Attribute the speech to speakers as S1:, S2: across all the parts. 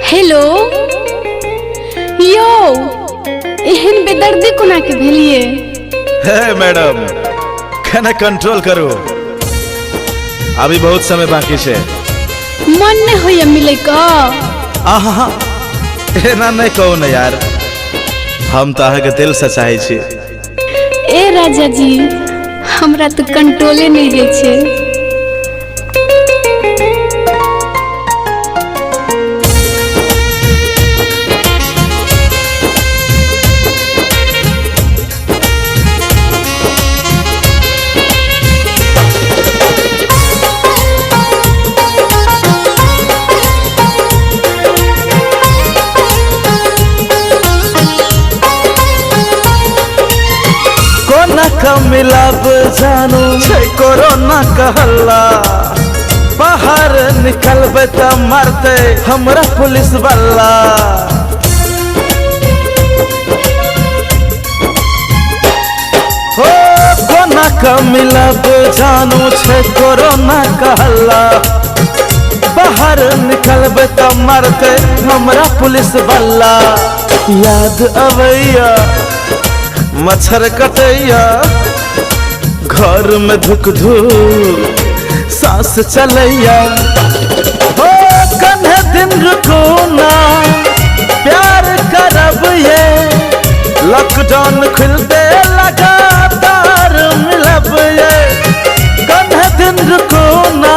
S1: Hello यो एहन बेदर्दी कोना के भेलिए।
S2: हे मैडम कने कंट्रोल करो, अभी बहुत समय बाकी छे।
S1: मन नहीं होइए मिले का।
S2: आहा एना नहीं कहो न यार, हम तो अहाँ के दिल से चाहे छी।
S1: ए राजा जी हमरा तो कंट्रोले नहीं दे छे।
S2: मिलब जानू छै कोरोना कहला, बाहर निकलबे त मारते हमरा पुलिस वाला। हो कोना का मिलब जानू छै कोरोना कहला, बाहर निकलबे त मारते हमरा पुलिस वाला। याद अवैया मच्छर कटैया, घर में धुक धुक सांस चलैया। हो कन्हे दिन रुको ना प्यार करब ये, लॉकडाउन खुलते लगातार मिलब ये। कन्हे दिन रुको ना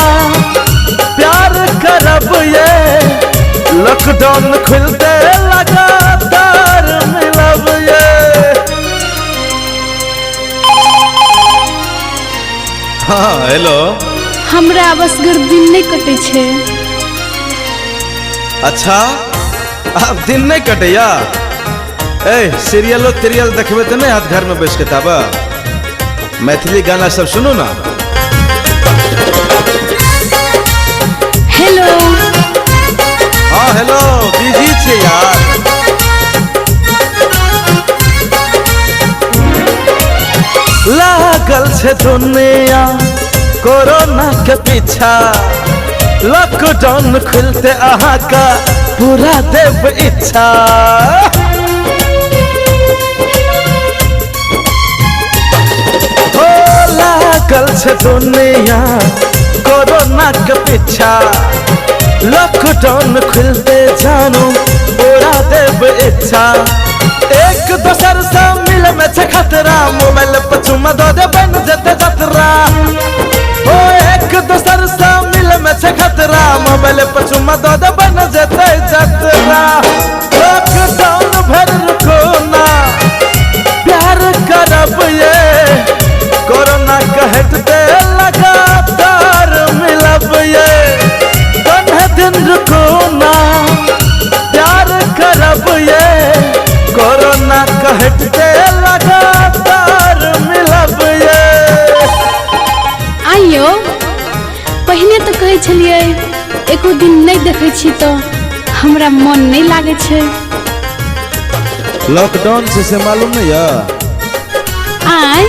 S2: प्यार करब ये, लॉकडाउन खुलते लगातार मिलब ये। हाँ हेलो,
S1: हमरा बस दिन नहीं कटे छे।
S2: अच्छा अब दिन नहीं कटेया। ए सीरियलो तिरियल देखबे तो नहीं हाथ घर में बैठ के ताबा, मैथिली गाना सब सुनो ना।
S1: हेलो
S2: हाँ हेलो, बिजी छे यार। लागल छे दुनिया कोरोना के पीछा, लॉकडाउन खुलते अहाँ का पूरा देव इच्छा। हो लागल छे दुनिया कोरोना के पीछा, लॉकडाउन खुलते जानू पूरा देव इच्छा। एक दोसर से मिल में छे खतरा, मोबाइल पर चुमा दो दे बन जते जतरा। ओ एक दोसर से मिल में छे खतरा, मोबाइल पर चुमा दो दे बन जते जतरा। लॉकडाउन भर रुको ना प्यार करब ये, कोरोना कहते लगातार मिलब ये। कन्हे दिन रुको ना प्यार करब ये, कोरोना कहते लगातार मिलब ये।
S1: आइयो पहले तो कहे छलिए एको दिन नहीं देखे छी तो हमरा मन नहीं लागे छे।
S2: लॉकडाउन से मालूम नहीं है।
S1: आय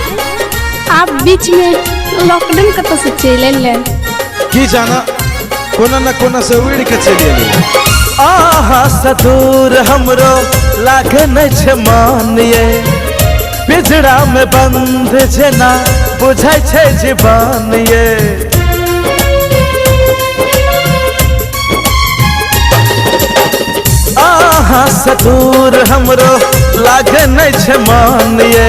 S1: आप बीच में लॉकडाउन कत से चले ले
S2: की जाना, कोना न कोना से उड़ के चली एली। आहा सदूर हमरो लागे नहीं छे मान ये, पिजड़ा में बंद जेना बुझाई छे जीवन ये। आहा सदूर हमरो लागे नहीं छे मान ये,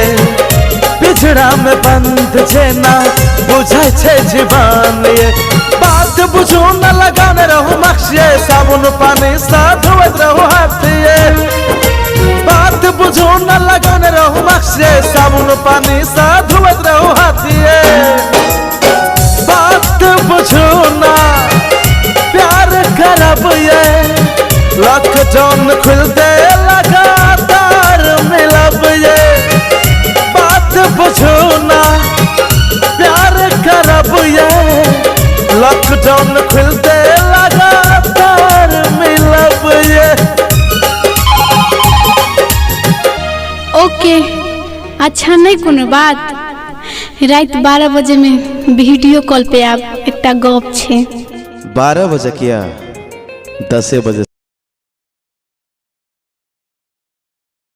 S2: पिजड़ा में बंद जेना बुझाई छे जीवन ये। बात बुझो न लगाने रहो मक्सिए, साबुन पानी साथ धोवत रहो हाथ ये। बात बुझो न लगाने रहो मक्सिए, साबुन पानी साथ धोवत रहो हाथ ये। बात बुझो ना प्यार करब ये, लॉकडाउन खुलते लगातार मिलब ये। बात बुझो ना प्यार करब ये, लॉकडाउन खुलते लगातार मिलब ये।
S1: ओके अच्छा नहीं कोनो बात, रात 12 बजे में वीडियो कॉल पे आप एक गप छे।
S2: 12 बजे किया 10 बजे